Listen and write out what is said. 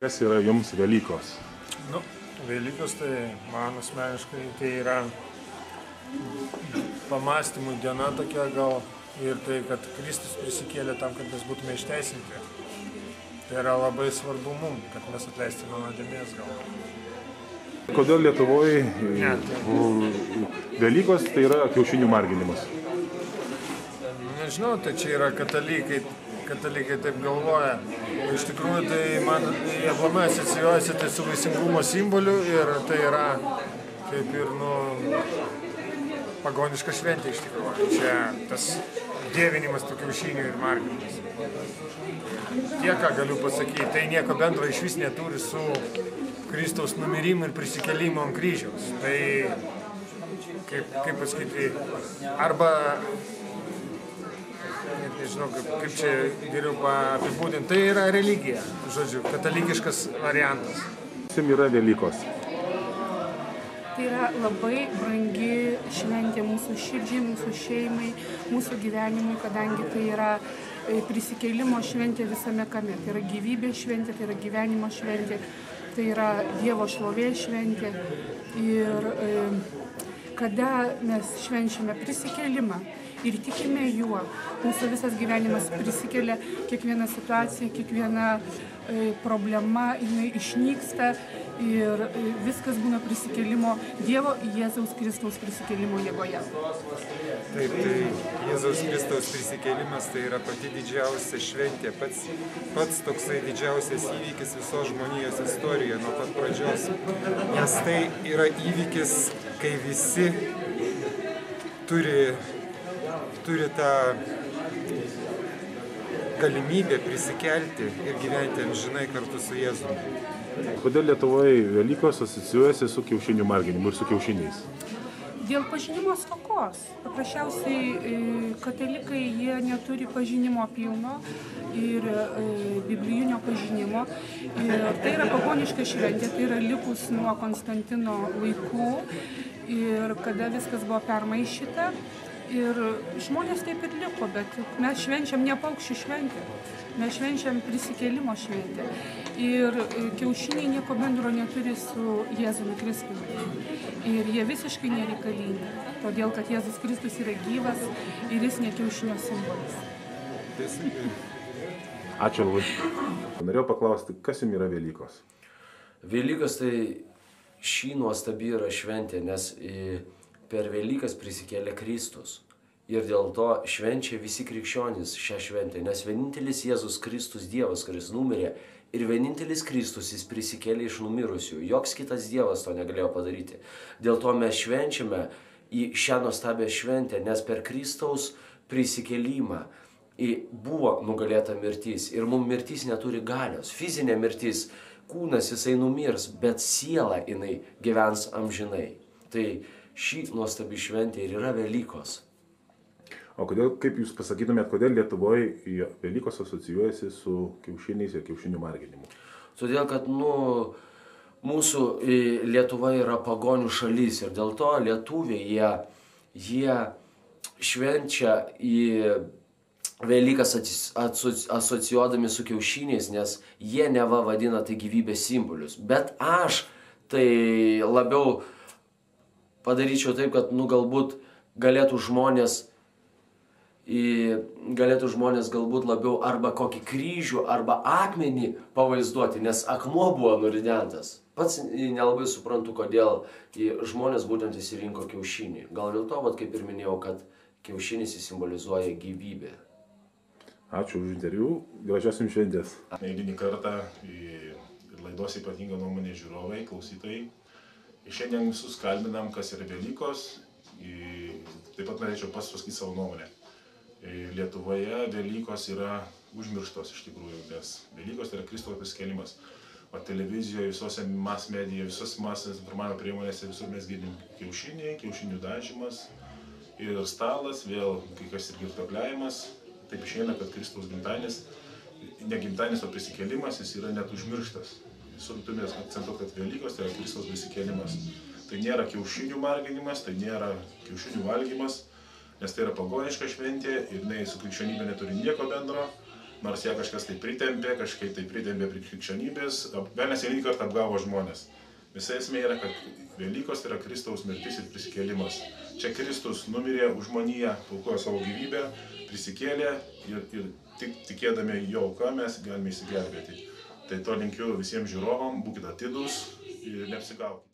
Kas yra jums Velykos? Velykos tai man asmeniškai tai yra pamąstymų diena tokia gal ir tai, kad Kristus prisikėlė tam, kad mes būtume išteisinti. Tai yra labai svarbu mums, kad mes atleistume nuodėmės gal. Kodėl Lietuvoje Velykos tai yra kiaušinių marginimas? Nežinau, tai čia yra katalikai taip galvoja. Iš tikrųjų, tai man aplamai asocijuojasi tai su vaisingumo simboliu ir tai yra kaip ir pagoniška šventė iš tikrųjų. Čia tas dievinimas tų kiaušinių ir marginimas. Tiek, ką galiu pasakyti, tai nieko bendro iš vis neturi su Kristaus numirimu ir prisikėlimu ant kryžiaus. Tai, kaip pasakyti, arba nežinau, kaip čia geriau apibūdinti, tai yra religija, žodžiu, katalikiškas variantas. Kas jums yra Velykos? Tai yra labai brangi šventė mūsų širdžiai, mūsų šeimai, mūsų gyvenimui, kadangi tai yra prisikėlimo šventė visame kame. Tai yra gyvybės šventė, tai yra gyvenimo šventė, tai yra Dievo šlovės šventė. Ir kada mes švenčiame prisikėlimą ir tikime juo, mūsų visas gyvenimas prisikelia, kiekviena situacija, kiekviena problema, jinai išnyksta ir viskas būna prisikėlimo Dievo Jėzaus Kristaus prisikėlimo jėgoje. Taip, tai Jėzaus Kristaus prisikėlimas tai yra pati didžiausia šventė, pats toksai didžiausias įvykis visos žmonijos istorijoje nuo pat pradžios. Nes tai yra įvykis, kai visi turi tą galimybę prisikelti ir gyventi amžinai kartu su Jėzumi. Kodėl Lietuvoje Velykos asocijuojasi su kiaušinių marginimu ir su kiaušiniais? Dėl pažinimo stokos. Paprasčiausiai katalikai jie neturi pažinimo pilno ir biblijinio pažinimo. Ir tai yra pagoniška šventė, tai yra likus nuo Konstantino laikų ir kada viskas buvo permaišyta. Ir žmonės taip ir liko, bet mes švenčiam ne paukščių šventę, mes švenčiam prisikėlimo šventę. Ir kiaušiniai nieko bendro neturi su Jėzumi Kristumi. Ir jie visiškai nereikalingi, todėl kad Jėzus Kristus yra gyvas ir jis ne kiaušinio simbolis. Ačiū labai. Norėjau paklausti, kas jums yra Velykos? Velykos tai ši nuostabi yra šventė, nes per Velykas prisikėlė Kristus. Ir dėl to švenčia visi krikščionys šią šventę, nes vienintelis Jėzus Kristus Dievas, kuris numirė, ir vienintelis Kristus jis prisikėlė iš numirusių. Joks kitas Dievas to negalėjo padaryti. Dėl to mes švenčiame į šią nuostabią šventę, nes per Kristaus prisikėlimą buvo nugalėta mirtis. Ir mums mirtis neturi galios. Fizinė mirtis, kūnas jisai numirs, bet siela jinai gyvens amžinai. Tai ši nuostabi šventė ir yra Velykos. O kodėl, kaip jūs pasakytumėt, kodėl Lietuvoje Velykos asocijuojasi su kiaušiniais ir kiaušinių marginimu? Todėl, kad mūsų Lietuva yra pagonių šalis ir dėl to lietuviai jie švenčia į Velykas asocijuodami su kiaušiniais, nes jie neva vadina tai gyvybės simbolius. Bet aš tai labiau padaryčiau taip, kad galbūt galėtų žmonės galbūt labiau arba kokį kryžių, arba akmenį pavaizduoti, nes akmuo buvo nuridentas. Pats nelabai suprantu, kodėl žmonės būtent įsirinko kiaušinį. Gal dėl to, kaip ir minėjau, kad kiaušinis simbolizuoja gyvybę. Ačiū už interviu, gražios jums šventės. Eilinį kartą laidos ypatinga nuomonė žiūrovai, klausytojai. Šiandien visus kalbinam, kas yra Velykos. Taip pat norėčiau pasakyti savo nuomonę. Lietuvoje Velykos yra užmirštos iš tikrųjų, nes Velykos yra Kristaus prisikėlimas. O televizijoje, visose mass medijoje, visose masinės informavimo priemonėse visur mes girdim kiaušiniai, kiaušinių dažymas ir stalas, vėl kai kas ir girtuokliavimas. Taip išeina, kad Kristaus gimtadienis, ne gimtadienis, o prisikėlimas, jis yra net užmirštas. Visur turime akcentuoti, kad Velykos tai yra Kristaus prisikėlimas. Tai nėra kiaušinių marginimas, tai nėra kiaušinių valgymas, nes tai yra pagoniška šventė ir jinai su krikščionybė neturi nieko bendro. nors ją kažkas tai pritempė, kažkaip tai pritempė prie krikščionybės, velnias eilinį kartą apgavo žmonės. Visa esmė yra, kad Velykos yra Kristaus mirtis ir prisikėlimas. Čia Kristus numirė už žmoniją, aukojo savo gyvybę, prisikėlė ir tik tikėdami jo auką mes galime išsigelbėti. Tai to linkiu visiems žiūrovam, būkite atidūs ir neapsigaukite.